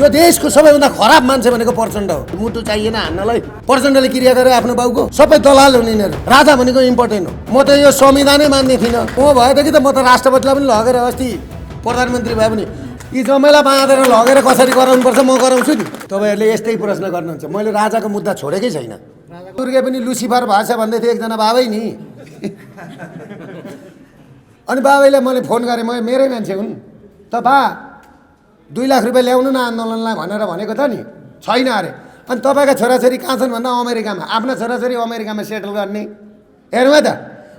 यो देशको सबैभन्दा खराब मान्छे भनेको प्रचण्ड हो। मुटु चाहिएन हान्नलाई। प्रचण्डले क्रिया गरे आफ्नो बाउको सबै दलाल हुन् यिनीहरू। राजा भनेको इम्पोर्टेन्ट हो। म त यो संविधानै मान्ने थिइनँ। म भएदेखि त म त राष्ट्रपतिलाई पनि लगेर अस्ति प्रधानमन्त्री भए पनि यी जम्मैलाई बाँधेर लगेर कसरी गराउनुपर्छ म गराउँछु नि। तपाईँहरूले यस्तै प्रश्न गर्नुहुन्छ। मैले राजाको मुद्दा छोडेकै छैन। दुर्गे पनि लुसिफर भएछ भन्दै थियो एकजना बाबै नि। अनि बाबैलाई मैले फोन गरेँ, मेरै मान्छे हुन् त बा 2 लाख रुपियाँ ल्याउनु न आन्दोलनलाई भनेर भनेको त नि, छैन अरे। अनि तपाईँका छोराछोरी कहाँ छन् भन्दा अमेरिकामा। आफ्ना छोराछोरी अमेरिकामा सेटल गर्ने हेर्नु है त।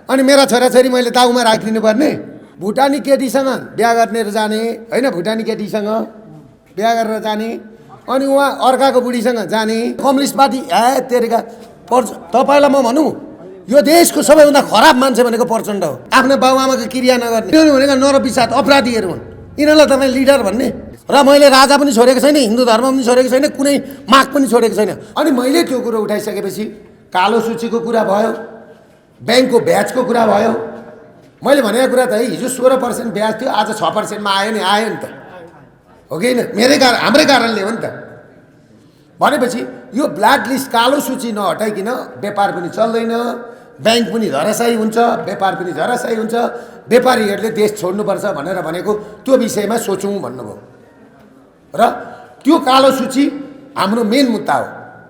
अनि मेरा छोराछोरी मैले दाउमा राखिदिनु पर्ने। भुटानी केटीसँग बिहा गर्ने जाने होइन, भुटानी केटीसँग बिहा गरेर जाने। अनि उहाँ अर्काको बुढीसँग जाने। कम्युनिस्ट पार्टी तेरिका तपाईँलाई म भनौँ यो देशको सबैभन्दा खराब मान्छे भनेको प्रचण्ड हो। आफ्नो बाबुआमाको क्रिया नगर्ने भनेको नरपिसाद अपराधीहरू हुन्। यिनीहरूलाई तपाईँ लिडर भन्ने। र मैले राजा पनि छोडेको छैन, हिन्दू धर्म पनि छोडेको छैन, कुनै माग पनि छोडेको छैन। अनि मैले त्यो कुरो उठाइसकेपछि कालो सूचीको कुरा भयो, ब्याङ्कको ब्याजको कुरा भयो। मैले भनेको कुरा त हिजो 16% ब्याज थियो, आज 6%मा आयो नि त, हो कि होइन? हाम्रै कारणले हो नि त। भनेपछि यो ब्ल्याक लिस्ट कालो सूची नहटाइकन व्यापार पनि चल्दैन, ब्याङ्क पनि धराशायी हुन्छ, व्यापार पनि धराशायी हुन्छ। व्यापारीहरूले देश छोड्नुपर्छ भनेर भनेको त्यो विषयमा सोचौँ भन्नुभयो। र त्यो कालो सूची हाम्रो मेन मुद्दा हो।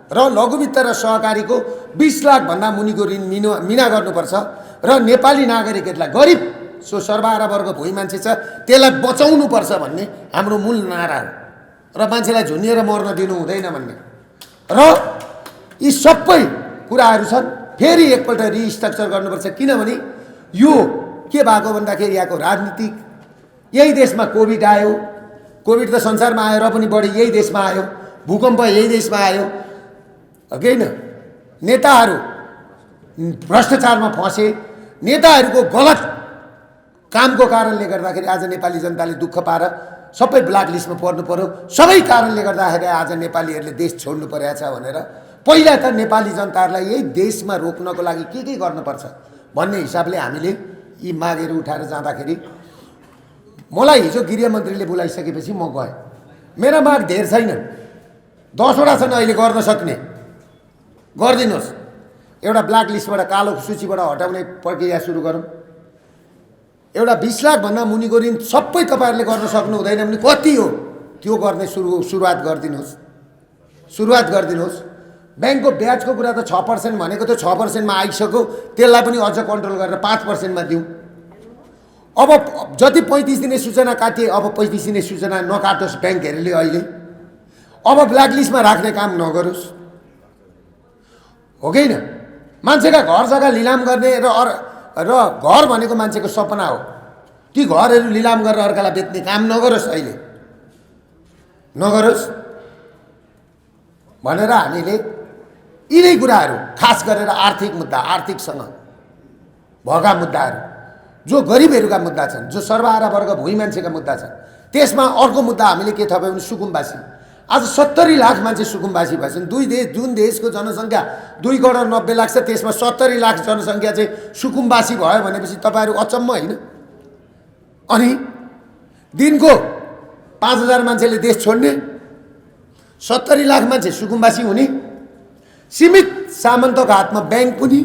र लघु वित्त र सहकारीको 20 लाखभन्दा मुनिको ऋण मिना गर्नुपर्छ। र नेपाली नागरिकहरूलाई गरिब सो सर्वहारा वर्ग भुइँ मान्छे छ त्यसलाई बचाउनुपर्छ भन्ने हाम्रो मूल नारा हो। र मान्छेलाई झुन्निएर मर्न दिनु हुँदैन भन्ने। र यी सबै कुराहरू छन्। फेरि एकपल्ट रिस्ट्रक्चर गर्नुपर्छ। किनभने यो के भएको भन्दाखेरि यहाँको राजनीतिक, यही देशमा कोभिड आयो, कोभिड त संसारमा आयो र पनि बढी यही देशमा आयो, भूकम्प यही देशमा आयो, हो कि होइन? नेताहरू भ्रष्टाचारमा फँसे, नेताहरूको गलत कामको कारणले गर्दाखेरि आज नेपाली जनताले दुःख पाएर सबै ब्ल्याक लिस्टमा पर्नु पर्यो। सबै कारणले गर्दाखेरि आज नेपालीहरूले देश छोड्नु परेको छ भनेर पहिला त नेपाली जनताहरूलाई यही देशमा रोक्नको लागि के गर्नुपर्छ भन्ने हिसाबले हामीले यी मागहरू उठाएर जाँदाखेरि मलाई हिजो गृहमन्त्रीले बोलाइसकेपछि म गएँ। मेरा माग धेर छैनन्, 10वटा छन् अहिले गर्न सक्ने, गरिदिनुहोस्। एउटा ब्ल्याक लिस्टबाट, कालो सूचीबाट हटाउने प्रक्रिया सुरु गरौँ। एउटा 20 लाखभन्दा मुनिको ऋण सबै तपाईँहरूले गर्न सक्नु हुँदैन भने कति हो त्यो गर्ने सुरुवात गरिदिनुहोस्। ब्याङ्कको ब्याजको कुरा त 6% भनेको त 6%मा आइसक्यो, त्यसलाई पनि अझ कन्ट्रोल गरेर 5%मा दिउँ। अब जति 35 दिने सूचना काटिए, अब 35 दिने सूचना नकाटोस् ब्याङ्कहरूले अहिले। अब ब्ल्याक लिस्टमा राख्ने काम नगरोस्, हो कि होइन? मान्छेका घर जग्गा लिलाम गर्ने र घर भनेको मान्छेको सपना हो। ती घरहरू लिलाम गरेर अर्कालाई बेच्ने काम नगरोस्, अहिले नगरोस् भनेर हामीले यिनै कुराहरू खास गरेर आर्थिक मुद्दा, आर्थिकसँग भएका मुद्दाहरू, जो गरिबहरूका मुद्दा छन्, जो सर्वहारा वर्ग भुइँ मान्छेका मुद्दा छन्, त्यसमा अर्को मुद्दा हामीले के थप्यौँ भने सुकुम्बासी। आज 70 लाख मान्छे सुकुम्बासी भएछन्। जुन देशको जनसङ्ख्या 2 करोड 90 लाख छ, त्यसमा 70 लाख जनसङ्ख्या चाहिँ सुकुम्बासी भयो भनेपछि तपाईँहरू अचम्म होइन? अनि दिनको 5000 मान्छेले देश छोड्ने, 70 लाख मान्छे सुकुम्बासी हुने, सीमित सामन्तको हातमा ब्याङ्क पनि,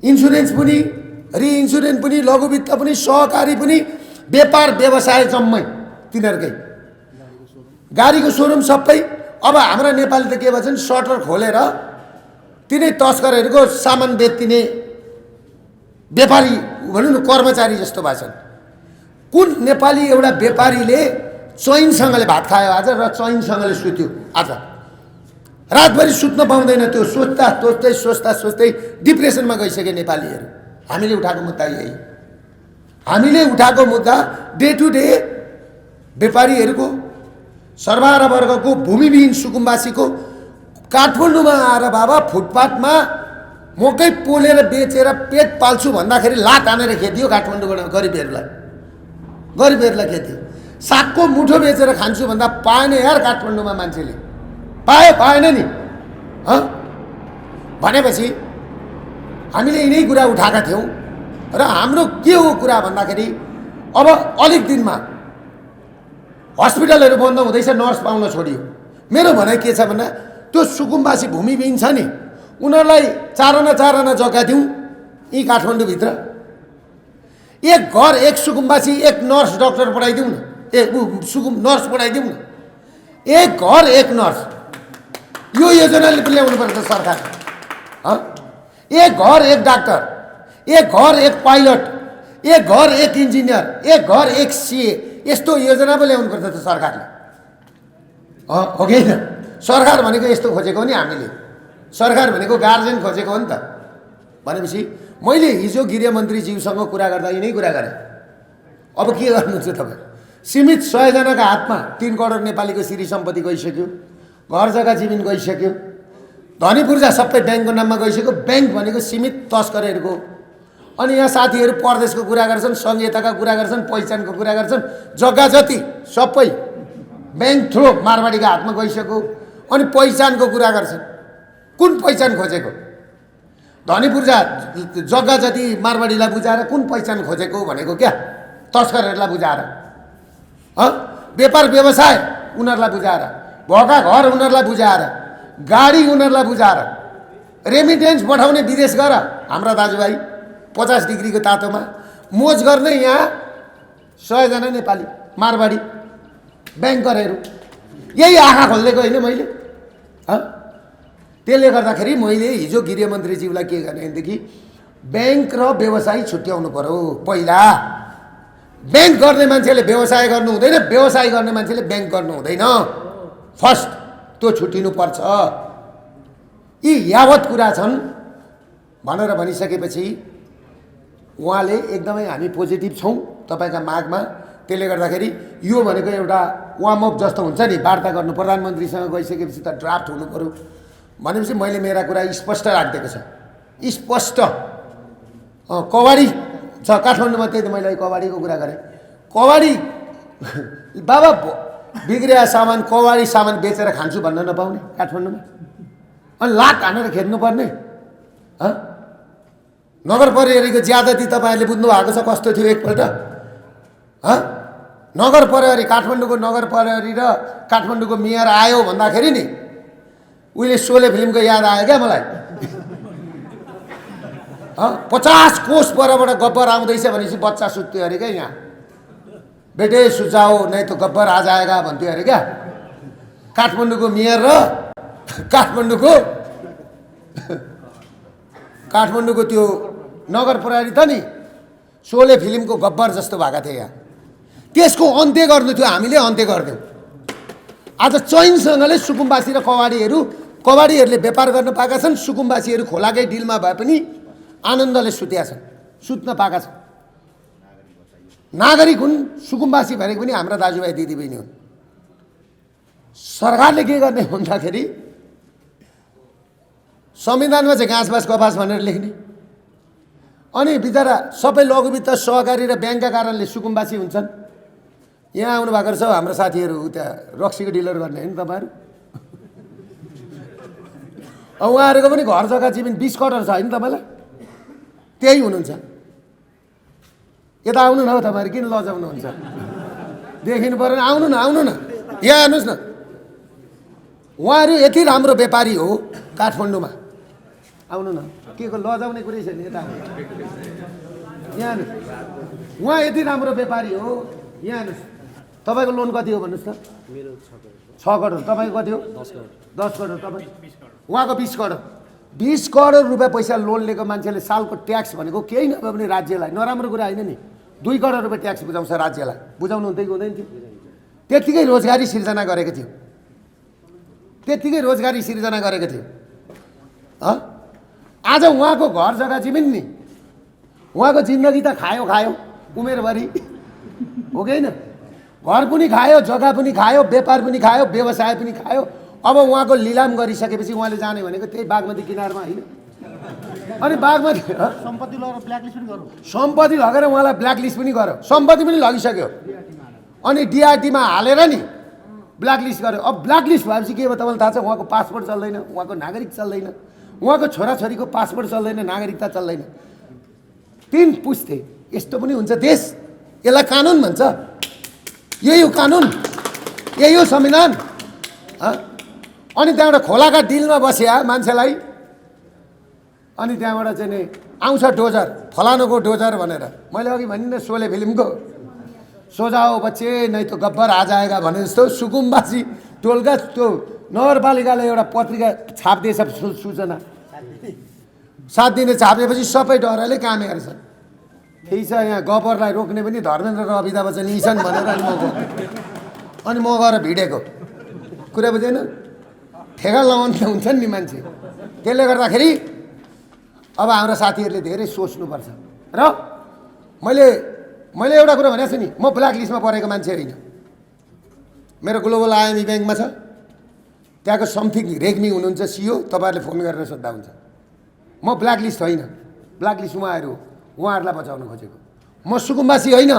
इन्सुरेन्स पनि, रिइन्सुरेन्स पनि, लघुवित्त पनि, सहकारी पनि, व्यापार व्यवसाय जम्मै तिनीहरूकै, गाडीको सोरुम सबै। अब हाम्रा नेपाली त के भन्छन्, सटर खोलेर तिनै तस्करहरूको सामान बेच्दिने व्यापारी भनौँ न, कर्मचारी जस्तो भएछन्। कुन नेपाली एउटा व्यापारीले चैनसँगले भात खायो आज र चैनसँगले सुत्यो आज? रातभरि सुत्न पाउँदैन। त्यो सोच्दै डिप्रेसनमा गइसके नेपालीहरू। हामीले उठाएको मुद्दा यही। हामीले उठाएको मुद्दा डे टु डे व्यापारीहरूको, सर्वहारा वर्गको, भूमिविहीन सुकुम्बासीको काठमाडौँमा आएर बाबा फुटपाथमा मकै पोलेर बेचेर पेट पाल्छु भन्दाखेरि लात हानेर खेदियो काठमाडौँबाट गरिबहरूलाई खेदियो। सागको मुठो बेचेर खान्छु भन्दा पाएन यार काठमाडौँमा मान्छेले, पाएन नि भनेपछि हामीले यिनै कुरा उठाएका थियौँ। र हाम्रो के हो कुरा भन्दाखेरि अब अलिक दिनमा हस्पिटलहरू बन्द हुँदैछ, नर्स पाउन छोडियो। मेरो भनाइ के छ भन्दा त्यो सुकुम्बासी भूमिविहीन छ नि, उनीहरूलाई चारना जग्गा दिउँ यी काठमाडौँभित्र। एक घर एक सुकुम्बासी, एक नर्स डक्टर पठाइदिउँ न, नर्स पठाइदिउँ न, एक घर एक नर्स। यो योजनाले पनि ल्याउनु पर्छ सरकार। एक घर एक डाक्टर, एक घर एक पाइलट, एक घर एक इन्जिनियर, एक घर एक सिए, यस्तो योजना पो ल्याउनु पर्छ त सरकारले। हो कि होइन? सरकार भनेको यस्तो खोजेको हो नि हामीले, सरकार भनेको गार्जेन खोजेको हो नि त। भनेपछि मैले हिजो गृहमन्त्रीज्यूसँग कुरा गर्दा यिनै कुरा गरेँ। अब के गर्नुहुन्छ तपाईँ? सीमित 100 जनाका हातमा 3 करोड नेपालीको श्री सम्पत्ति गइसक्यो, घर जग्गा जमिन गइसक्यो, धनी पूर्जा सबै ब्याङ्कको नाममा गइसक्यो। ब्याङ्क भनेको सीमित तस्करहरूको। अनि यहाँ साथीहरू परदेशको कुरा गर्छन्, सङ्घीयताका कुरा गर्छन्, पहिचानको कुरा गर्छन्, जग्गा जति सबै ब्याङ्क थ्रो मारवाडीका हातमा गइसक्यो। अनि पहिचानको कुरा गर्छन्, कुन पहिचान खोजेको? धनी पूर्जा जग्गा जति मारवाडीलाई बुझाएर कुन पहिचान खोजेको भनेको क्या? तस्करहरूलाई बुझाएर, व्यापार व्यवसाय उनीहरूलाई बुझाएर, भएका घर उनीहरूलाई बुझाएर, गाडी उनीहरूलाई बुझाएर, रेमिटेन्स पठाउने विदेश गर हाम्रा दाजुभाइ 50 डिग्रीको तातोमा मोज गर्ने यहाँ 100 जना नेपाली मारवाडी ब्याङ्करहरू। यही आँखा खोलिदिएको होइन मैले? त्यसले गर्दाखेरि मैले हिजो गृहमन्त्रीज्यूलाई के गर्ने भनेदेखि ब्याङ्क र व्यवसाय छुट्याउनु पर्यो। पहिला ब्याङ्क गर्ने मान्छेले व्यवसाय गर्नु हुँदैन, व्यवसाय गर्ने मान्छेले ब्याङ्क गर्नु हुँदैन। फर्स्ट त्यो छुट्टिनुपर्छ। यी यावत कुरा छन् भनेर भनिसकेपछि उहाँले एकदमै हामी पोजिटिभ छौँ तपाईँका मागमा। त्यसले गर्दाखेरि यो भनेको एउटा वार्म अप जस्तो हुन्छ नि, वार्ता गर्नु प्रधानमन्त्रीसँग गइसकेपछि त ड्राफ्ट हुनु पऱ्यो भनेपछि मैले मेरा कुरा स्पष्ट राखिदिएको छ। स्पष्ट कवाडी छ काठमाडौँमा, त्यही त मैले कवाडीको कुरा गरेँ। कवाडी बाबा बिग्रिया सामान, कवाडी सामान बेचेर खान्छु भन्न नपाउने काठमाडौँमा? अनि लात हानेर खेद्नुपर्ने? नगर प्रहरीको ज्यादती तपाईँहरूले बुझ्नु भएको छ कस्तो थियो एकपल्ट? नगर प्रहरी, काठमाडौँको नगर प्रहरी र काठमाडौँको मेयर आयो भन्दाखेरि नि उहिले शोले फिल्मको याद आयो क्या मलाई। 50 कोस परबाट गब्बर आउँदैछ भनेपछि बच्चा सुत्थ्यो अरे क्या यहाँ, बेटे सुझाओ नहीं तो गब्बर आ जाएगा भन्थ्यो अरे क्या। काठमाडौँको मेयर र काठमाडौँको त्यो नगर प्रहरी त नि शोले फिल्मको गब्बर जस्तो भएका थिए यहाँ। त्यसको अन्त्य गर्नु थियो, हामीले अन्त्य गरिदिउँ। आज चैनसँगले सुकुम्बासी र कवाडीहरूले व्यापार गर्न पाएका छन्। सुकुम्बासीहरू खोलाकै डिलमा भए पनि आनन्दले सुत्या छन्, सुत्न पाएका छन्। नागरिक हुन्, सुकुम्बासी भनेको पनि हाम्रा दाजुभाइ दिदीबहिनी हुन्। सरकारले के गर्ने भन्दाखेरि संविधानमा चाहिँ घाँसबास कपास भनेर लेख्ने, अनि बिचरा सबै लघुवित्त सहकारी र ब्याङ्कका कारणले सुकुम्बासी हुन्छन्। यहाँ आउनु भएको छ हाम्रो साथीहरू, त्यहाँ रक्सीको डिलर गर्ने होइन तपाईँहरू? उहाँहरूको पनि घर जग्गा जमिन 20 करोड छ होइन तपाईँलाई? त्यही हुनुहुन्छ। यता आउनु न हौ तपाईँहरू, किन लजाउनुहुन्छ? देखिनु परेन? आउनु न, आउनु न, यहाँ हेर्नुहोस् न। उहाँहरू यति राम्रो व्यापारी हो काठमाडौँमा, आउनु न। के को लजाउने कुरै छैन, यता यहाँ हेर्नुहोस्। उहाँ यति राम्रो व्यापारी हो, यहाँ हेर्नुहोस्। तपाईँको लोन कति हो भन्नुहोस् त? मेरो 6 करोड। तपाईँको कति हो? 10 करोड। तपाईँ उहाँको 20 करोड। 20 करोड रुपियाँ पैसा लोन लिएको मान्छेले सालको ट्याक्स भनेको केही नभए पनि राज्यलाई, नराम्रो कुरा होइन नि, 2 करोड रुपियाँ ट्याक्स बुझाउँछ राज्यलाई। बुझाउनु हुँदै हुँदैन थियो? त्यत्तिकै रोजगारी सिर्जना गरेको थियो, त्यत्तिकै रोजगारी सिर्जना गरेको थियो। आज उहाँको घर जग्गा जमिन नि, उहाँको जिन्दगी त खायो उमेरभरि, हो कि होइन? घर पनि खायो, जग्गा पनि खायो, व्यापार पनि खायो, व्यवसाय पनि खायो। अब उहाँको लिलाम गरिसकेपछि उहाँले जाने भनेको त्यही बागमती किनारमा होइन? अनि बागमती सम्पत्ति लगेर ब्ल्याकलिस्ट पनि गर्यो, सम्पत्ति लगेर उहाँलाई ब्ल्याकलिस्ट पनि गर्यो, सम्पत्ति पनि लगिसक्यो। अनि डिआरटीमा हालेर नि ब्ल्याकलिस्ट गर्यो। अब ब्ल्याकलिस्ट भएपछि के भयो तपाईँलाई थाहा छ? उहाँको पासपोर्ट चल्दैन, उहाँको नागरिक चल्दैन, उहाँको छोराछोरीको पासपोर्ट चल्दैन, नागरिकता चल्दैन। 3 पुस्थे। यस्तो पनि हुन्छ देश? यसलाई कानुन भन्छ? यही हो कानुन? यही हो संविधान? अनि त्यहाँबाट खोलाका डिलमा बस्या मान्छेलाई अनि त्यहाँबाट चाहिँ नि आउँछ डोजर, फलानुको डोजर भनेर। मैले अघि भनि न सोले फिल्मको सोझाओ बच्चे नै त गब्बर आ जाएगा भने जस्तो सुकुम्बासी टोलका त्यो नगरपालिकाले एउटा पत्रिका छापिदिएछ सूचना। 7 दिने छापेपछि सबै डरले कामे गर्छन्। त्यही छ, यहाँ गब्बरलाई रोक्ने पनि धर्मेन्द्र र अमिताभ बच्चन यी छन् भनेर अनि म गएर भिडेको कुरा बुझेन। ठेगा लगाउनु त हुन्छ नि मान्छे। त्यसले गर्दाखेरि अब हाम्रो साथीहरूले धेरै सोच्नुपर्छ। र मैले एउटा कुरा भनेको छु नि, म ब्ल्याक लिस्टमा परेको मान्छे होइन। मेरो ग्लोबल आइएमई ब्याङ्कमा छ, त्यहाँको समथिङ रेग्मी हुनुहुन्छ सिओ, तपाईँहरूले फोन गरेर सोद्धा हुन्छ। म ब्ल्याक लिस्ट होइन, ब्ल्याक लिस्ट उहाँहरू हो, उहाँहरूलाई बचाउन खोजेको। म सुकुम्बासी होइन,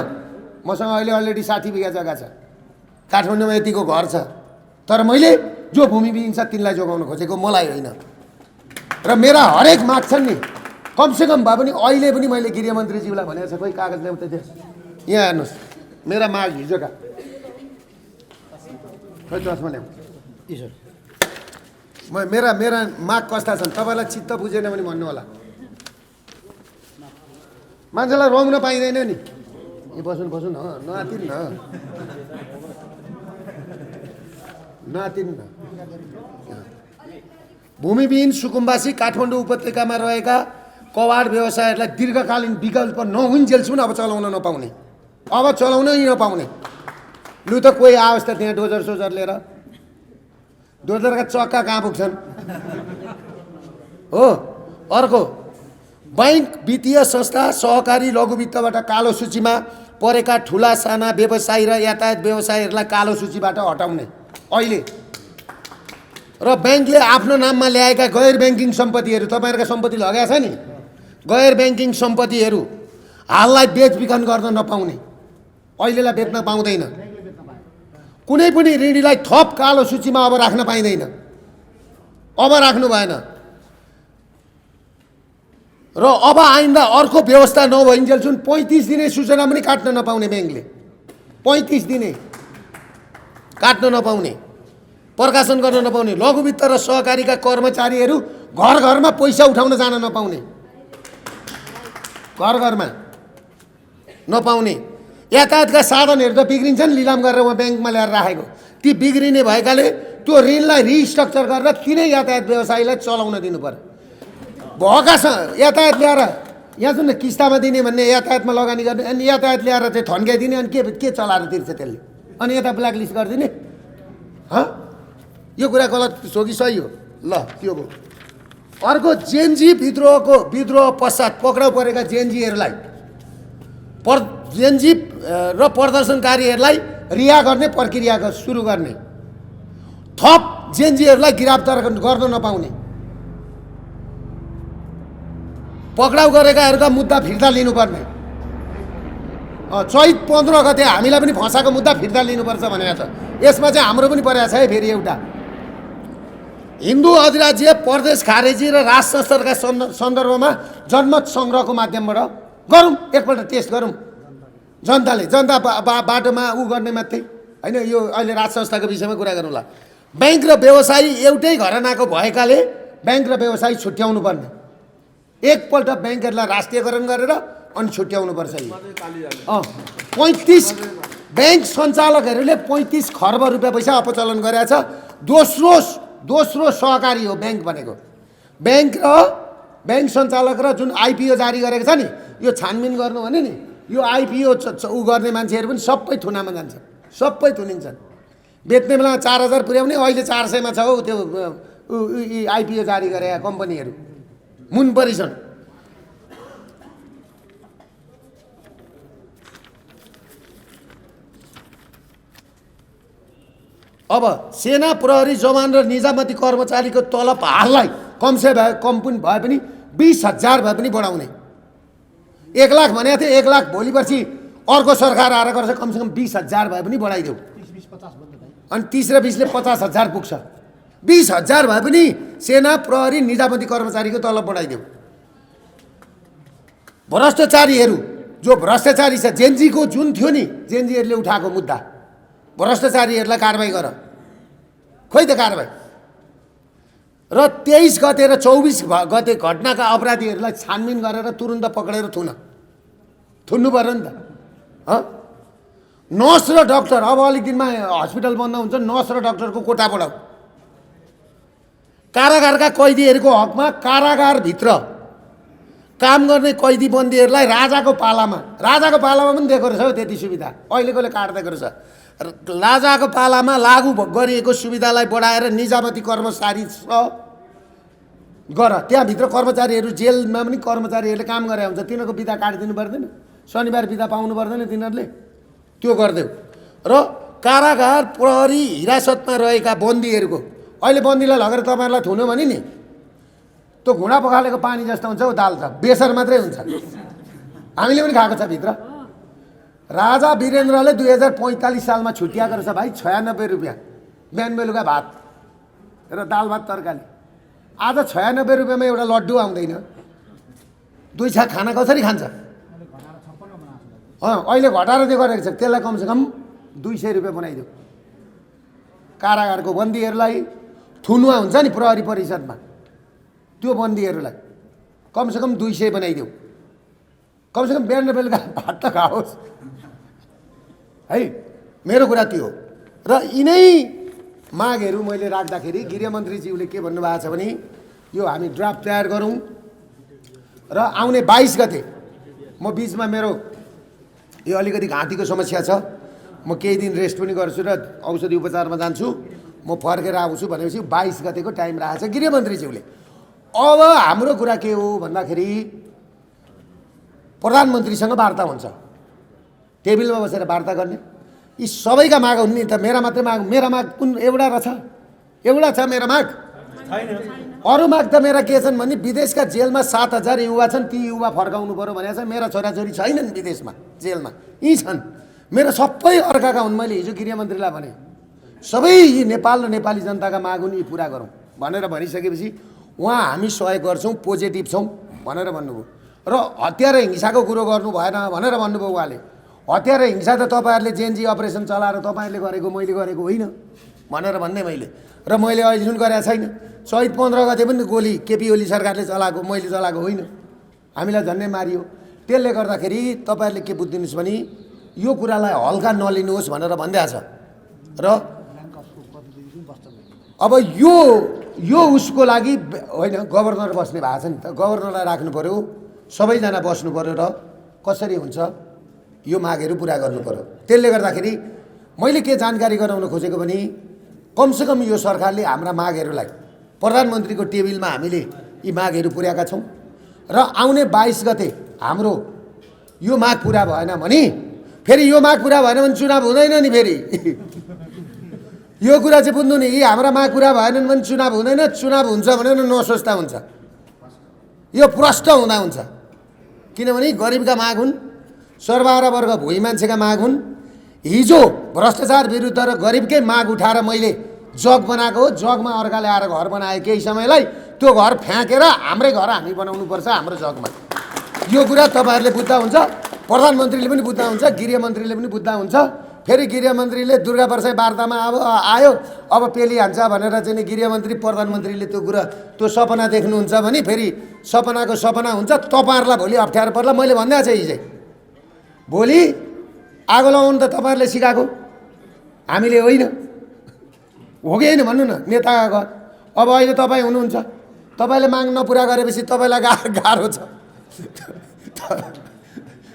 मसँग अहिले अलरेडी 60 बिघा जग्गा छ, काठमाडौँमा यतिको घर छ। तर मैले जो भूमिविहीन छ तिनलाई जोगाउन खोजेको, मलाई होइन। र मेरा हरेक माग छन् नि, कमसेकम भए पनि अहिले पनि मैले गृहमन्त्रीज्यूलाई भनेको छ, खोइ कागज ल्याउँदै थिएँ यहाँ हेर्नुहोस्, मेरा माग हिजोका खोइ चस्मा ल्याउँ। मेरा माग कस्ता छन् तपाईँलाई चित्त बुझेन भने भन्नु होला। मान्छेलाई रङ्न पाइँदैन नि। ए बस्नु नआतिन न। भूमिविहीन सुकुम्बासी काठमाडौँ उपत्यकामा रहेका कवाड व्यवसायहरूलाई दीर्घकालीन विकल्प नहुन्जेलसम्म अब चलाउन नपाउने, अब चलाउनै नपाउने। लु त कोही आओस् त त्यहाँ डोजर सोजर लिएर। डोजरका चक्का कहाँ पुग्छन् हो? अर्को, बैंक, वित्तीय संस्था, सहकारी लघु वित्तबाट कालो सूचीमा परेका ठुला साना व्यवसायी र यातायात व्यवसायीहरूलाई कालो सूचीबाट हटाउने अहिले। र ब्याङ्कले आफ्नो नाममा ल्याएका गैर ब्याङ्किङ सम्पत्तिहरू, तपाईँहरूका सम्पत्ति लगाएको छ नि, गैर ब्याङ्किङ सम्पत्तिहरू हाललाई बेचबिखन गर्न नपाउने, अहिलेलाई बेच्न पाउँदैन। कुनै पनि ऋणीलाई थप कालो सूचीमा अब राख्न पाइँदैन, अब राख्नु भएन। र अब आइन्दा अर्को व्यवस्था नभइन्जेलसम्म 35 दिने सूचना पनि काट्न नपाउने ब्याङ्कले। 35 दिने काट्न नपाउने, प्रकाशन गर्न नपाउने। लघु वित्त र सहकारीका कर्मचारीहरू घर घरमा पैसा उठाउन जान नपाउने, घर घरमा नपाउने। यातायातका साधनहरू त बिग्रिन्छन्, लिलाम गरेर उहाँ ब्याङ्कमा ल्याएर राखेको, ती बिग्रिने भएकाले त्यो ऋणलाई रिस्ट्रक्चर गरेर तिनै यातायात व्यवसायीलाई चलाउन दिनु पर्यो। भएका यातायात ल्याएर यहाँ सुन किस्तामा दिने भन्ने, यातायातमा लगानी गर्ने, अनि यातायात ल्याएर चाहिँ थन्काइदिने, अनि के चलाएर तिर्छ त्यसले? अनि यता ब्ल्याक लिस्ट गरिदिने? यो कुरा गलत हो कि सही हो? ल त्यो भयो। अर्को, जेएनजी विद्रोह पश्चात पक्राउ परेका जेएनजीहरूलाई जेएनजी र प्रदर्शनकारीहरूलाई रिहा गर्ने प्रक्रिया सुरु गर्ने, थप जेएनजीहरूलाई गिरफ्तार गर्न नपाउने, पक्राउ गरेकाहरूका मुद्दा फिर्ता लिनुपर्ने। चैत 15 गते हामीलाई पनि फसाएको मुद्दा फिर्ता लिनुपर्छ भनेको छ। यसमा चाहिँ हाम्रो पनि परेको छ है। फेरि एउटा, हिन्दू अधिराज्य प्रदेश खारेजी र राज संस्कारका सन्दर्भमा जनमत सङ्ग्रहको माध्यमबाट गरौँ, एकपल्ट टेस्ट गरौँ। जनताले जनता बाटोमा ऊ गर्ने मात्रै होइन, यो अहिले राज संस्थाको विषयमा कुरा गरौँला। ब्याङ्क र व्यवसायी एउटै घरानाको भएकाले ब्याङ्क र व्यवसायी छुट्याउनु पर्ने। एकपल्ट ब्याङ्कहरूलाई राष्ट्रियकरण गरेर अनि छुट्याउनु पर्छ। 35 ब्याङ्क सञ्चालकहरूले 35 खर्ब रुपियाँ पैसा अपचलन गरेछ। दोस्रो सहकारी हो ब्याङ्क भनेको। ब्याङ्क र ब्याङ्क सञ्चालक र जुन आइपिओ जारी गरेको छ नि, यो छानबिन गर्नु भने नि, यो आइपिओ ऊ गर्ने मान्छेहरू पनि सबै थुनामा जान्छन्, सबै थुनिन्छन्। बेच्ने बेलामा 4000 पुर्याउने, अहिले 400मा छ हौ त्यो आइपिओ जारी गरेका कम्पनीहरू, मुनपरी छन्। अब सेना, प्रहरी जवान र निजामती कर्मचारीको तलब हाललाई कम पनि भए पनि 20,000 भए पनि बढाउने। 1 लाख भनेको थिएँ, 1 लाख भोलि पर्सि अर्को सरकार आएर गर्छ, कमसेकम 20,000 भए पनि बढाइदेऊ। अनि 30 र 20ले 50,000 पुग्छ। 20,000 भए पनि सेना, प्रहरी, निजामती कर्मचारीको तलब बढाइदेऊ। भ्रष्टाचारीहरू, जो भ्रष्टाचारी छ, जेएनजीको जुन थियो नि, जेएनजीहरूले उठाएको मुद्दा, भ्रष्टाचारीहरूलाई कारबाही गर। खोइ त कारबाही। र 23 गते र 24 गते घटनाका अपराधीहरूलाई छानबिन गरेर तुरुन्त पक्रेर थुन्नु पर्यो नि त। नर्स र डाक्टर अब अलिक दिनमा हस्पिटल बन्द हुन्छ, नर्स र डाक्टरको कोटा बढाऊ। कारागारका कैदीहरूको हकमा कारागारभित्र काम गर्ने कैदी बन्दीहरूलाई राजाको पालामा पनि दिएको रहेछ हौ त्यति सुविधा। अहिलेकोले काट्दिएको रहेछ। राजाको पालामा लागू गरिएको सुविधालाई बढाएर निजामती कर्मचारी गर। त्यहाँभित्र कर्मचारीहरू जेलमा पनि कर्मचारीहरूले काम गरे हुन्छ, तिनीहरूको बिदा काटिदिनु पर्दैन, शनिबार बिदा पाउनु पर्दैन तिनीहरूले, त्यो गरिदेऊ। र कारागार प्रहरी हिरासतमा रहेका बन्दीहरूको अहिले बन्दीलाई लगेर तपाईँहरूलाई थुन्यो भने नि त्यो घुँडा पखालेको पानी जस्तो हुन्छ, दाल छ, बेसर मात्रै हुन्छ। हामीले पनि खाएको छ भित्र। राजा वीरेन्द्रले 2045 सालमा छुट्याएको रहेछ भाइ 96 रुपियाँ बिहान बेलुका भात र दाल भात तरकारी। आज 96 रुपियाँमा एउटा लड्डु आउँदैन। 2 छाक खाना कसरी खान्छ? अहिले घटाएर त्यो गरेको छ। त्यसलाई कमसेकम 200 रुपियाँ बनाइदेऊ। कारागारको बन्दीहरूलाई थुनुवा हुन्छ नि प्रहरी परिषदमा, त्यो बन्दीहरूलाई कमसेकम 200 बनाइदेऊ। कमसेकम बिहान बेलुका भात त खाओस् है। मेरो कुरा त्यो हो। र यिनै मागहरू मैले राख्दाखेरि गृहमन्त्रीज्यूले के भन्नुभएको छ भने यो हामी ड्राफ्ट तयार गरौँ र आउने 22 गते म बिचमा मेरो यो अलिकति घाँटीको समस्या छ, म केही दिन रेस्ट पनि गर्छु र औषधि उपचारमा जान्छु, म फर्केर आउँछु भनेपछि 22 गतेको टाइम राखेको छ गृहमन्त्रीज्यूले। अब हाम्रो कुरा के हो भन्दाखेरि प्रधानमन्त्रीसँग वार्ता हुन्छ, टेबलमा बसेर वार्ता गर्ने। यी सबैका माग हुन् नि त, मेरा मात्रै माग। मेरा माग कुन एउटा रहेछ? एउटा छ मेरा माग? अरू माग त मेरा के छन् भने विदेशका जेलमा 7000 युवा छन्, ती युवा फर्काउनु पर्यो भनेको छ। मेरा छोराछोरी छैनन् विदेशमा जेलमा, यी छन् मेरा सबै अर्काका हुन्। मैले हिजो गृहमन्त्रीलाई भने सबै यी नेपाल र नेपाली जनताका माग हुन्, यी पुरा गरौँ भनेर भनिसकेपछि उहाँ हामी सहयोग गर्छौँ, पोजिटिभ छौँ भनेर भन्नुभयो। र हतियार हिंसाको कुरो गर्नु भएन भनेर भन्नुभयो उहाँले। हतियार हिंसा त तपाईँहरूले जेएनजी अपरेसन चलाएर तपाईँहरूले गरेको, मैले गरेको होइन भनेर भन्ने मैले। र मैले अहिलेसम्म गरेको छैन। शहीद 15 गते पनि गोली केपी ओली सरकारले चलाएको, मैले चलाएको होइन। हामीलाई झन्डै मारियो। त्यसले गर्दाखेरि तपाईँहरूले के बुझिदिनुहोस् भने यो कुरालाई हल्का नलिनुहोस् भनेर भनिदिएको छ। र अब यो उसको लागि होइन, गभर्नर बस्ने भएको छ नि त, गभर्नरलाई राख्नु पऱ्यो, सबैजना बस्नु पऱ्यो र कसरी हुन्छ यो मागहरू पुरा गर्नु पऱ्यो। त्यसले गर्दाखेरि मैले के जानकारी गराउन खोजेको भने कमसेकम यो सरकारले हाम्रा मागहरूलाई प्रधानमन्त्रीको टेबलमा हामीले यी मागहरू पुर्याएका छौँ र आउने 22 गते हाम्रो यो माग पुरा भएन भने फेरि यो माग पुरा भएन भने चुनाव हुँदैन नि फेरि। यो कुरा चाहिँ बुझ्नु नि, यी हाम्रा माग पुरा भएनन् भने चुनाव हुँदैन, चुनाव हुन्छ भने नसोच्दा हुन्छ, यो प्रष्ट हुँदा हुन्छ। किनभने गरिबका माग हुन्, सर्वहारा वर्ग भोइ मान्छेका माग हुन्। हिजो भ्रष्टाचार विरुद्ध र गरिबकै माग उठाएर मैले जग बनाएको हो। जगमा अर्काले आएर घर बनाए केही समयलाई, त्यो घर फ्याँकेर हाम्रै घर हामी बनाउनुपर्छ हाम्रो जगमा। यो कुरा तपाईँहरूले बुझ्दा हुन्छ, प्रधानमन्त्रीले पनि बुझ्दा हुन्छ, गृहमन्त्रीले पनि बुझ्दा हुन्छ। फेरि गृहमन्त्रीले दुर्गा प्रसाद वार्तामा अब आयो, अब पेली हान्छ भनेर चाहिँ गृहमन्त्री प्रधानमन्त्रीले त्यो कुरा त्यो सपना देख्नुहुन्छ भने फेरि सपनाको सपना हुन्छ। तपाईँहरूलाई भोलि अप्ठ्यारो पर्ला। मैले भनिदिएको छु हिजै, भोलि आगो लगाउनु त तपाईँहरूले सिकाएको, हामीले होइन। हो कि होइन भन्नु न, नेताका घर। अब अहिले तपाईँ हुनुहुन्छ, तपाईँले माग नपुरा गरेपछि तपाईँलाई गाह्रो छ।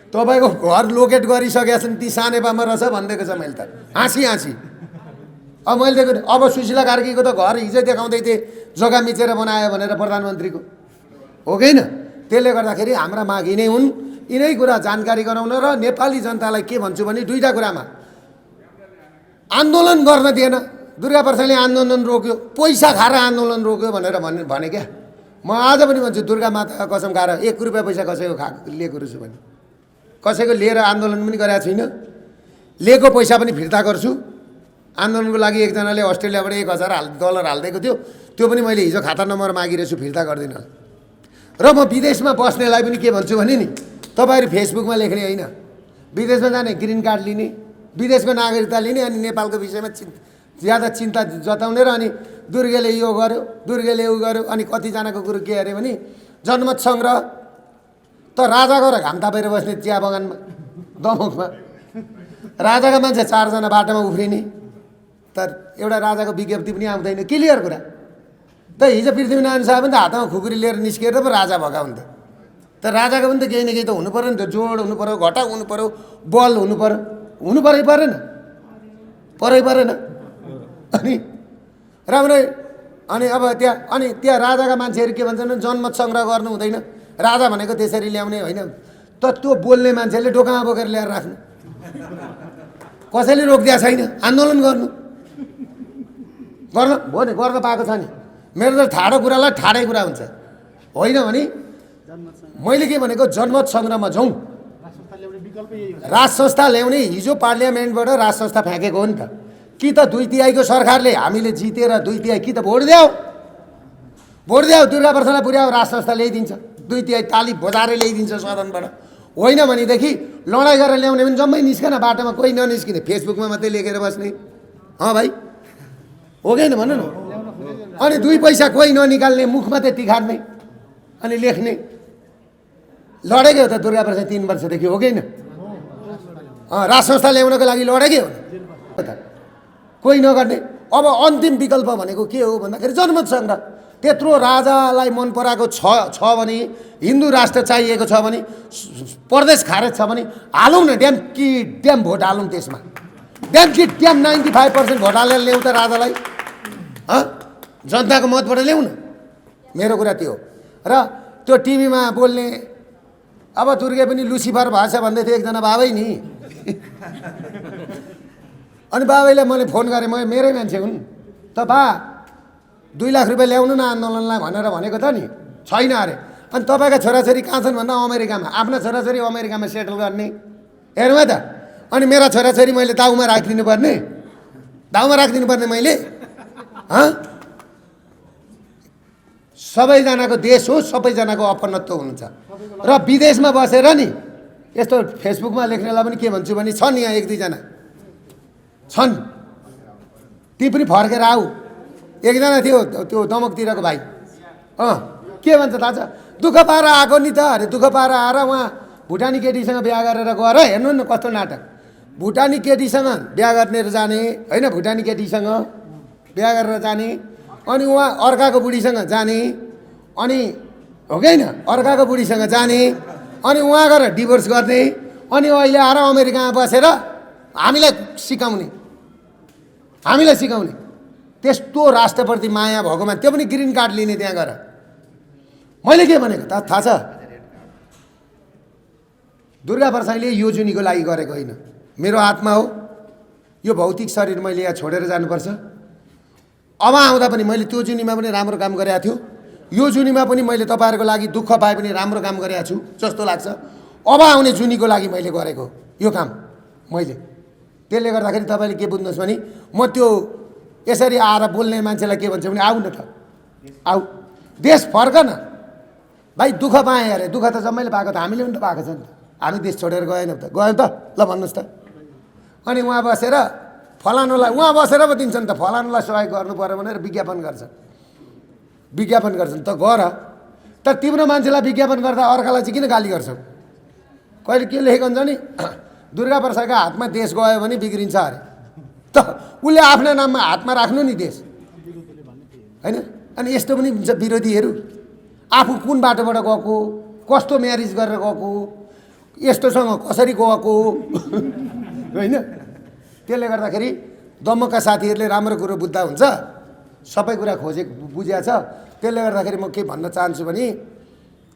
तपाईँको घर लोकेट गरिसकेका छन्, ती सानेपामा रहेछ भनिदिएको छ मैले त, हाँसी। अब मैले दिएको अब सुशीला कार्कीको त घर हिजो देखाउँदै थिएँ जग्गा मिचेर बनायो भनेर प्रधानमन्त्रीको, हो कि होइन? त्यसले गर्दाखेरि हाम्रा माग यिनै हुन्। यिनै कुरा जानकारी गराउन र नेपाली जनतालाई के भन्छु भने दुईवटा कुरामा आन्दोलन गर्न दिएन। दुर्गा प्रसादले आन्दोलन रोक्यो, पैसा खाएर आन्दोलन रोक्यो भनेर भने क्या। म आज पनि भन्छु, दुर्गा माताका कसम खाएर 1 रुपियाँ पैसा कसैको लिएको रहेछु भने, कसैको लिएर आन्दोलन पनि गरेको छुइनँ। लिएको पैसा पनि फिर्ता गर्छु। आन्दोलनको लागि एकजनाले अस्ट्रेलियाबाट $1000 हालिदिएको थियो, त्यो पनि मैले हिजो खाता नम्बर मागिरहेछु, फिर्ता गर्दिनँ। र म विदेशमा बस्नेलाई पनि के भन्छु भने नि, तपाईँहरू फेसबुकमा लेख्ने होइन, विदेशमा जाने ग्रिन कार्ड लिने, विदेशको नागरिकता लिने अनि नेपालको विषयमा ज्यादा चिन्ता जताउने र अनि दुर्गेले यो गर्यो दुर्गेले उ गर्यो। अनि कतिजनाको कुरो के अरे भने जनमत सङ्ग्रह त राजा गएर घाम तापेर बस्ने चिया बगानमा दमकमा राजाका मान्छे 4 जना बाटोमा उफ्रिने, तर एउटा राजाको विज्ञप्ति पनि आउँदैन। क्लियर कुरा त हिजो पृथ्वीनारायण शाह पनि त हातमा खुकुरी लिएर निस्किएर पो राजा भएका हुन्थ्यो। त राजाको पनि त केही न केही त हुनु पऱ्यो नि त, जोड हुनु पऱ्यो, घटा हुनु पऱ्यो, बल हुनु पऱ्यो, हुनु परेन परेन। अनि राम्रै अनि अब त्यहाँ राजाका मान्छेहरू के भन्छन्, जनमत सङ्ग्रह गर्नु हुँदैन, राजा भनेको त्यसरी ल्याउने होइन। त त्यो बोल्ने मान्छेले डोकामा बोकेर ल्याएर राख्नु, कसैले रोकिदिया छैन। आन्दोलन गर्नु भयो नि, गर्न पाएको छ नि। मेरो त ठाडो कुरालाई ठाडै कुरा हुन्छ, होइन भने मैले के भनेको जनमत सङ्ग्रहमा जाउँ। राज संस्था ल्याउने, हिजो पार्लियामेन्टबाट राज संस्था फ्याँकेको हो नि त। कि त 2/3 सरकारले हामीले जितेर 2/3 कि त भोट द्याऊ दुर्गा प्रसादलाई पुर्याऊ, राज संस्था ल्याइदिन्छ, 2/3 ताली बजाएर ल्याइदिन्छ सदनबाट। होइन भनेदेखि लडाइँ गरेर ल्याउने पनि जम्मै निस्कन, बाटोमा कोही ननिस्किने, फेसबुकमा मात्रै लेखेर बस्ने। भाइ हो कि होइन भन्नु न। अनि 2 पैसा कोही ननिकाल्ने, मुखमा त्यति खार्ने अनि लेख्ने। लडेकै हो त दुर्गा प्रसाद 3 वर्षदेखि, हो कि होइन? राज संस्था ल्याउनको लागि लडेकै हो त, कोही नगर्ने। अब अन्तिम विकल्प भनेको के हो भन्दाखेरि जनमत सङ्ग्रह। त्यत्रो राजालाई मन पराएको छ भने, हिन्दू राष्ट्र चाहिएको छ भने, प्रदेश खारेज छ भने हालौँ न, ड्याम भोट हालौँ त्यसमा, ड्याम 95% भोट हालेर ल्याउँ त राजालाई। जनताको मतबाट ल्याउँ न, मेरो कुरा त्यो हो। र त्यो टिभीमा बोल्ने अब दुर्गे पनि लुसिफर भएछ भन्दै थियो एकजना बाबै नि। अनि बाबैले मैले फोन गरेँ, मेरै मान्छे हुन् त, 2 लाख रुपियाँ ल्याउनु न आन्दोलनलाई भनेर भनेको त नि, छैन अरे। अनि तपाईँका छोराछोरी कहाँ छन् भन्दा अमेरिकामा, आफ्ना छोराछोरी अमेरिकामा सेटल गर्ने। हेर्नु है त। अनि मेरा छोराछोरी मैले दाउमा राखिदिनु पर्ने मैले। सबैजनाको देश हो, सबैजनाको अपनत्व हुन्छ। र विदेशमा बसेर नि यस्तो फेसबुकमा लेख्नेलाई पनि के भन्छु भने, छन् यहाँ 1-2 जना छन्, ती पनि फर्केर आऊ। एकजना थियो त्यो दमकतिरको भाइ, के भन्छ थाहा छ, दुःख पाएर आएको नि त अरे। दुःख पाएर आएर उहाँ भुटानी केटीसँग बिहा गरेर गएर, हेर्नु न कस्तो नाटक, भुटानी केटीसँग बिहा गर्ने जाने होइन, भुटानी केटीसँग बिहा गरेर जाने, अनि उहाँ अर्काको बुढीसँग जाने, अनि हो कि होइन, अर्काको बुढीसँग जाने, अनि उहाँ गएर डिभोर्स गर्ने, अनि अहिले आएर अमेरिकामा बसेर हामीलाई सिकाउने। त्यस्तो राष्ट्रप्रति माया भएको मान्छे, त्यो पनि ग्रिन कार्ड लिने त्यहाँ गएर। मैले के भनेको थाहा छ, दुर्गा प्रसादले यो जुनीको लागि गरेको होइन, मेरो आत्मा हो। यो भौतिक शरीर मैले यहाँ छोडेर जानुपर्छ। अब आउँदा पनि मैले त्यो जुनीमा पनि राम्रो काम गरेको थियो, यो जुनीमा पनि मैले तपाईँहरूको लागि दुःख पाए पनि राम्रो काम गरेको छु जस्तो लाग्छ। अब आउने जुनीको लागि मैले गरेको यो काम मैले। त्यसले गर्दाखेरि तपाईँले के बुझ्नुहोस् भने, म त्यो यसरी आएर बोल्ने मान्छेलाई के भन्छ भने, आऊ न त, आऊ देश फर्क न भाइ। दुःख पाएँ अरे, दुःख त जम्मैले पाएको त, हामीले पनि त पाएको छ नि त। हामी देश छोडेर गएनौँ त, गयौँ त, ल भन्नुहोस् त। अनि उहाँ बसेर फलानुलाई, उहाँ बसेर पो दिन्छन् त, फलानुलाई सहयोग गर्नु पऱ्यो भनेर विज्ञापन गर्छन् त, गर। तर तिम्रो मान्छेलाई विज्ञापन गर्दा अर्कालाई चाहिँ किन गाली गर्छौ? कहिले के लेखेको हुन्छ नि, दुर्गा प्रसादका हातमा देश गयो भने बिग्रिन्छ अरे। त उसले आफ्ना नाममा हातमा राख्नु नि देश, होइन? अनि यस्तो पनि हुन्छ विरोधीहरू, आफू कुन बाटोबाट गएको, कस्तो म्यारिज गरेर गएको, यस्तोसँग कसरी गएको, होइन? त्यसले गर्दाखेरि दमकका साथीहरूले राम्रो कुरो बुझ्दा हुन्छ, सबै कुरा बुझिया छ। त्यसले गर्दाखेरि म के भन्न चाहन्छु भने,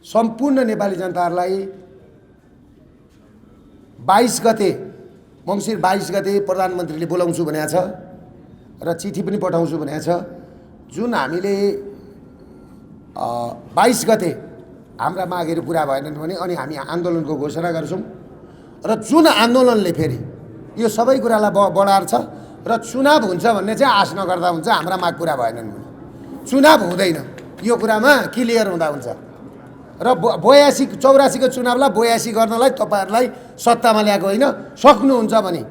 सम्पूर्ण नेपाली जनताहरूलाई 22 गते, मङ्सिर 22 गते प्रधानमन्त्रीले बोलाउँछु भनेको छ र चिठी पनि पठाउँछु भनेको छ। जुन हामीले 22 गते हाम्रा मागहरू पुरा भएनन् भने अनि हामी आन्दोलनको घोषणा गर्छौँ। र जुन आन्दोलनले फेरि यो सबै कुरालाई बढार्छ र चुनाव हुन्छ भन्ने चाहिँ आश नगर्दा हुन्छ, हाम्रा माग पुरा भएनन् भने चुनाव हुँदैन, यो कुरामा क्लियर हुँदा हुन्छ। र 82-84 को चुनावलाई 82 गर्नलाई तपाईँहरूलाई सत्तामा ल्याएको होइन, सक्नुहुन्छ भने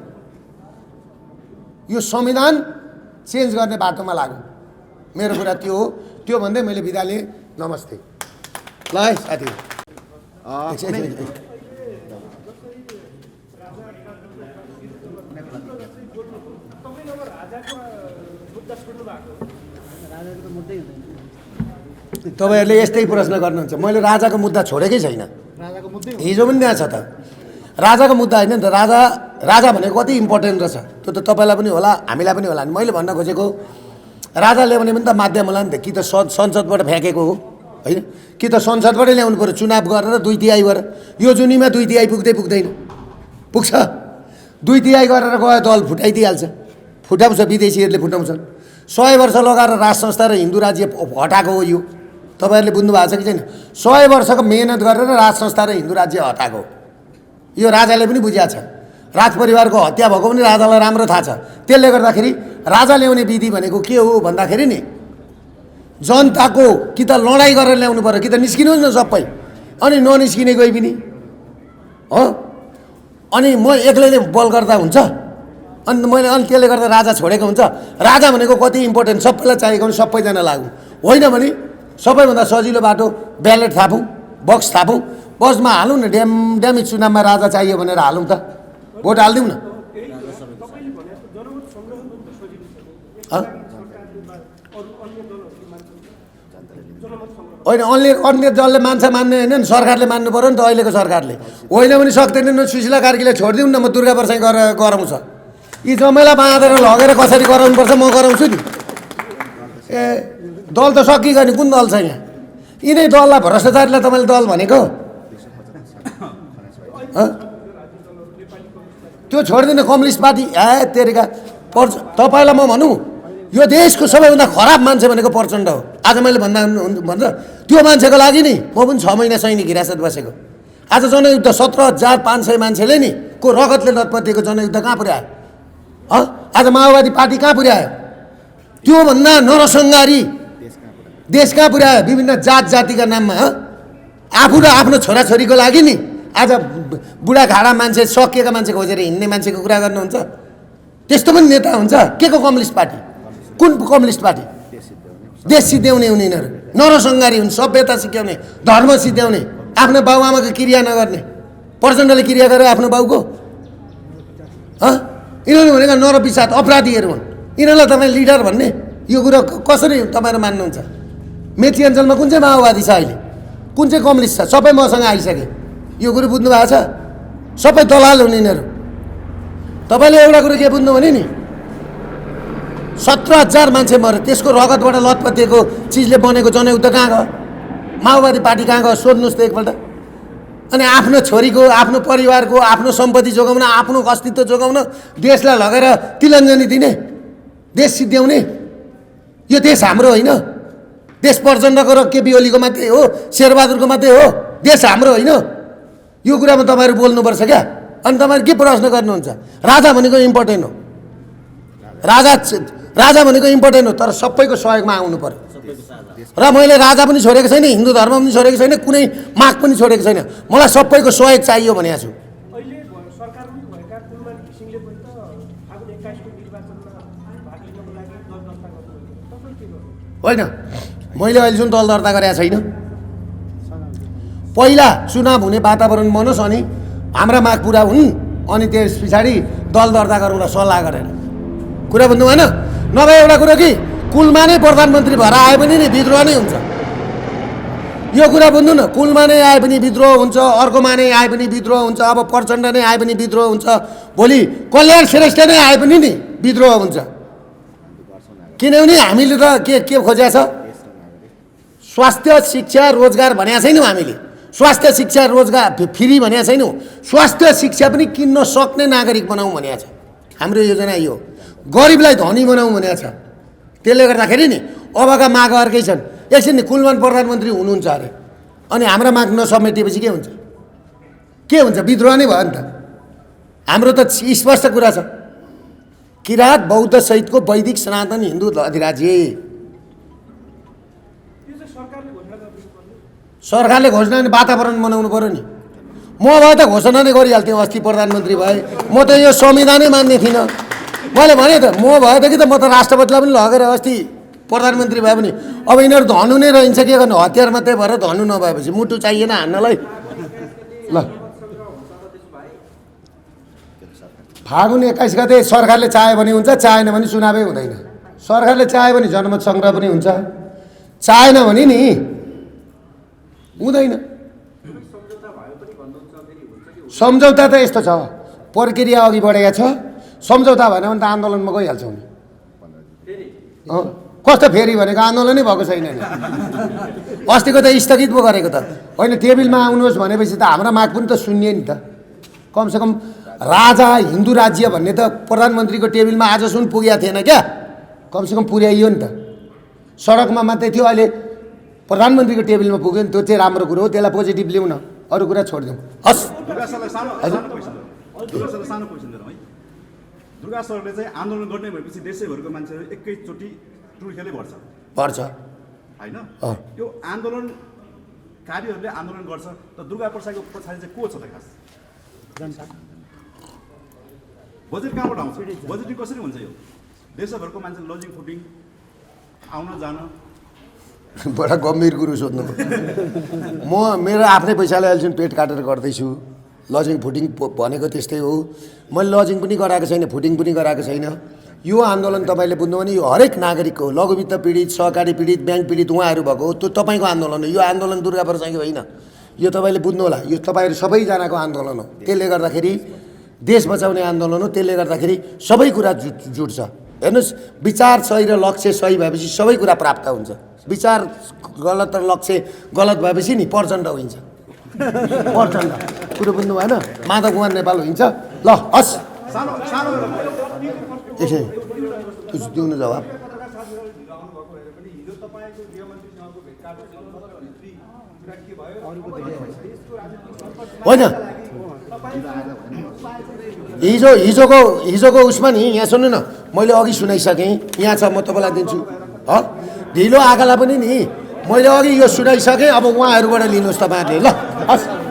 यो संविधान चेन्ज गर्ने बाटोमा लागौँ। मेरो कुरा त्यो हो। त्यो भन्दै मैले बिदा लिएँ। नमस्ते। ल है साथी। तपाईँहरूले यस्तै प्रश्न गर्नुहुन्छ। मैले राजाको मुद्दा छोडेकै छैन। हिजो पनि त्यहाँ छ त। राजाको मुद्दा होइन नि त। राजा भनेको कति इम्पोर्टेन्ट रहेछ त्यो त तपाईँलाई पनि होला, हामीलाई पनि होला। मैले भन्न खोजेको राजा ल्याउने पनि त माध्यम होला नि त। कि त संसदबाट फ्याँकेको हो होइन, कि त संसदबाटै ल्याउनु पऱ्यो चुनाव गरेर 2/3 गरेर। यो जुनीमा 2/3 पुग्दैन। पुग्छ 2/3 गरेर गयो दल फुटाइदिइहाल्छ। फुटाउँछ, विदेशीहरूले फुटाउँछन्। 100 वर्ष लगाएर राज संस्था र हिन्दू राज्य हटाएको हो यो। तपाईँहरूले बुझ्नु भएको छ कि छैन? 100 वर्षको मेहनत गरेर राज संस्था र हिन्दू राज्य हटाएको हो। यो राजाले पनि बुझिया छ। राज परिवारको हत्या भएको पनि राजालाई राम्रो थाहा छ। त्यसले गर्दाखेरि राजा ल्याउने विधि भनेको के हो भन्दाखेरि नि जनताको कि त लडाइँ गरेर ल्याउनु पर्यो, कि त निस्किनुहोस् न सबै। अनि ननिस्किने कोही पनि हो। अनि म एक्लैले बल गर्दा हुन्छ? अनि त्यसले गर्दा राजा छोडेको हुन्छ। राजा भनेको कति इम्पोर्टेन्ट, सबैलाई चाहिएको भने सबैजना लागु। होइन भने सबैभन्दा सजिलो बाटो ब्यालेट थापौँ, बक्स थापौँ, बक्समा हालौँ न। ड्यामी चुनावमा राजा चाहियो भनेर हालौँ त, भोट हालिदिउँ न। होइन, अन्य दलले मान्छ मान्ने होइन नि, सरकारले मान्नु पऱ्यो नि त। अहिलेको सरकारले होइन भने सक्दैन नि। सुशीला कार्कीलाई छोडिदिउँ न, म दुर्गा प्रसाई गराउँछ। यी जम्मैलाई बाँधेर लगेर कसरी गराउनुपर्छ म गराउँछु नि। ए दल त सकिगयो नि, कुन दल छ यहाँ? यिनै दललाई भ्रष्टाचारीलाई तपाईँले दल भनेको? त्यो छोडिदिनु कम्युनिस्ट पार्टी। तेरिका तपाईँलाई म भनौँ, यो देशको सबैभन्दा खराब मान्छे भनेको प्रचण्ड हो। आज मैले भन्छ त्यो मान्छेको लागि नि म पनि 6 महिना सैनिक हिरासत बसेको। आज जनयुद्ध 17,500 मान्छेले नि को रगतले लतपतिएको जनयुद्ध कहाँ पुर्यायो? आज माओवादी पार्टी कहाँ पुर्यायो? त्योभन्दा नरसंहारी देश कहाँ पुर्यायो? विभिन्न जात जातिका नाममा आफू र आफ्नो छोराछोरीको लागि नि आज बुढाघाडा मान्छे, सकिएका मान्छे खोजेर हिँड्ने मान्छेको कुरा गर्नुहुन्छ? त्यस्तो पनि नेता हुन्छ? के को कम्युनिस्ट पार्टी? कुन कम्युनिस्ट पार्टी? देश सिद्ध्याउने उनीहरू नरसंहारी हुन्, सभ्यता सिक्याउने, धर्म सिद्ध्याउने, आफ्नो बाबुआमाको क्रिया नगर्ने। प्रचण्डले क्रिया गरे आफ्नो बाउको? यिनीहरू भनेको नरपिसाद अपराधीहरू हुन्। यिनीहरूलाई तपाईँ लिडर भन्ने यो कुरा कसरी तपाईँहरू मान्नुहुन्छ? मेची अञ्चलमा कुन चाहिँ माओवादी छ अहिले? कुन चाहिँ कम्युनिस्ट छ? सबै मसँग आइसके। यो कुरो बुझ्नु भएको छ? सबै दलाल हुन् यिनीहरू। तपाईँले एउटा कुरो के बुझ्नु भने नि 17,000 मान्छे मऱ्यो, त्यसको रगतबाट लतपतिएको चिजले बनेको जनयुद्ध कहाँ गयो? माओवादी पार्टी कहाँ गयो? सोध्नुहोस् त एकपल्ट। अनि आफ्नो छोरीको, आफ्नो परिवारको, आफ्नो सम्पत्ति जोगाउन, आफ्नो अस्तित्व जोगाउन देशलाई लगेर तिलञ्जनी दिने, देश सिद्ध्याउने। यो देश हाम्रो होइन। देश प्रचण्डको र केपी ओलीको मात्रै हो, शेरबहादुरको मात्रै हो। देश हाम्रो होइन। यो कुरामा तपाईँहरू बोल्नुपर्छ क्या। अनि तपाईँहरू के प्रश्न गर्नुहुन्छ? राजा भनेको इम्पोर्टेन्ट हो। राजा भनेको इम्पोर्टेन्ट हो, तर सबैको सहयोगमा आउनु पर्यो। र मैले राजा पनि छोडेको छैन, हिन्दू धर्म पनि छोडेको छैन, कुनै माग पनि छोडेको छैन। मलाई सबैको सहयोग चाहियो भनेको छु। होइन, मैले अहिलेसम्म दल दर्ता गरेको छैन। पहिला चुनाव हुने वातावरण बनोस्, अनि हाम्रा माग पुरा हुन्, अनि त्यस पछाडि दल दर्ता गरौँला सल्लाह गरेर। कुरा बुझ्नु भएन? नभए एउटा कुरो कि कुलमा नै प्रधानमन्त्री भएर आए पनि नि विद्रोह नै हुन्छ। यो कुरा बुझ्नु न। कुलमा नै आए पनि विद्रोह हुन्छ, अर्कोमा नै आए पनि विद्रोह हुन्छ, अब प्रचण्ड नै आए पनि विद्रोह हुन्छ, भोलि कल्याण श्रेष्ठ नै आए पनि नि विद्रोह हुन्छ। किनभने हामीले त के खोजेको छ? स्वास्थ्य, शिक्षा, रोजगार भनेको छैनौँ हामीले। स्वास्थ्य, शिक्षा, रोजगार फ्री भनेको छैनौँ। स्वास्थ्य शिक्षा पनि किन्न सक्ने नागरिक बनाऊँ भनेको छ हाम्रो योजना। यो गरिबलाई धनी बनाऊँ भनेको छ। त्यसले गर्दाखेरि नि अबका माग अर्कै छन्। एकछिन नि कुलमान प्रधानमन्त्री हुनुहुन्छ अरे, अनि हाम्रा माग नसमेटेपछि के हुन्छ? के हुन्छ? विद्रोह नै भयो नि त। हाम्रो त स्पष्ट कुरा छ, किराँत बौद्ध सहितको वैदिक सनातन हिन्दू अधिराज्य। सरकारले घोषणा गर्ने वातावरण बनाउनु पर्यो नि। म भए त घोषणा नै गरिहाल्थेँ अस्ति प्रधानमन्त्री भए। म त यो संविधानै मान्ने थिइनँ। मैले भने त म भएदेखि त म त राष्ट्रपतिलाई पनि लगेर अस्ति प्रधानमन्त्री भए पनि अब यिनीहरू धनु नै रहन्छ के गर्नु हतियार मात्रै भएर धनु नभएपछि मुटु चाहिएन हान्नलाई ल फागुन 21 गते सरकारले चाह्यो भने हुन्छ चाहेन भने चुनावै हुँदैन सरकारले चाह्यो भने जनमत सङ्ग्रह पनि हुन्छ चाहेन भने नि हुँदैन सम्झौता त यस्तो छ प्रक्रिया अघि बढेको छ सम्झौता भएन भने त आन्दोलनमा गइहाल्छौँ नि कस्तो फेरि भनेको आन्दोलनै भएको छैन नि अस्तिको त स्थगित पो गरेको त होइन टेबलमा आउनुहोस् भनेपछि त हाम्रा माग पनि त सुन्ने नि त कमसेकम राजा हिन्दू राज्य भन्ने त प्रधानमन्त्रीको टेबलमा आजसम्म पुगेको थिएन क्या कमसेकम पुर्याइयो नि त सडकमा मात्रै थियो अहिले प्रधानमन्त्रीको टेबलमा पुग्यो नि त्यो चाहिँ राम्रो कुरो हो त्यसलाई पोजिटिभ ल्याउन अरू कुरा छोडिदिउँ हस् दुर्गा सरले चाहिँ आन्दोलन गर्ने भएपछि देशैभरको मान्छेहरू एकैचोटि टुर्खेलै पर्छ होइन यो आन्दोलनकारीहरूले आन्दोलन गर्छ त दुर्गा प्रसादको पछाडि चाहिँ को छ त खास जनता बजेट कहाँबाट आउँछ बजेटिङ कसरी हुन्छ यो देशभरको मान्छे लजिङ फुडिङ आउन जान बडा गम्भीर कुरो सोध्नु म मेरो आफ्नै पैसाले अहिलेसम्म पेट काटेर गर्दैछु लजिङ फुडिङ भनेको त्यस्तै हो मैले लजिङ पनि गराएको छैन फुडिङ पनि गराएको छैन यो आन्दोलन तपाईँले बुझ्नु भने यो हरेक नागरिकको लघुवित्त पीडित सहकारी पीडित ब्याङ्क पीडित उहाँहरू भएको हो त्यो तपाईँको आन्दोलन हो यो आन्दोलन दुर्गा प्रसादको होइन यो तपाईँले बुझ्नु होला यो तपाईँहरू सबैजनाको आन्दोलन हो त्यसले गर्दाखेरि देश बचाउने आन्दोलन हो त्यसले गर्दाखेरि सबै कुरा जुट्छ हेर्नुहोस् विचार सही र लक्ष्य सही भएपछि सबै कुरा प्राप्त हुन्छ विचार गलत र लक्ष्य गलत भएपछि नि प्रचण्ड हुन्छ प्रचण्ड कुरो बुझ्नु भएन माधव कुमार नेपाल हुन्छ ल हस् यसै दिनु जवाब होइन हिजोको उसमा नि यहाँ सुन्नु न मैले अघि सुनाइसकेँ यहाँ छ म तपाईँलाई दिन्छु ढिलो आगालाई पनि नि मैले अघि यो सुनाइसकेँ अब उहाँहरूबाट लिनुहोस् तपाईँहरूले ल हस्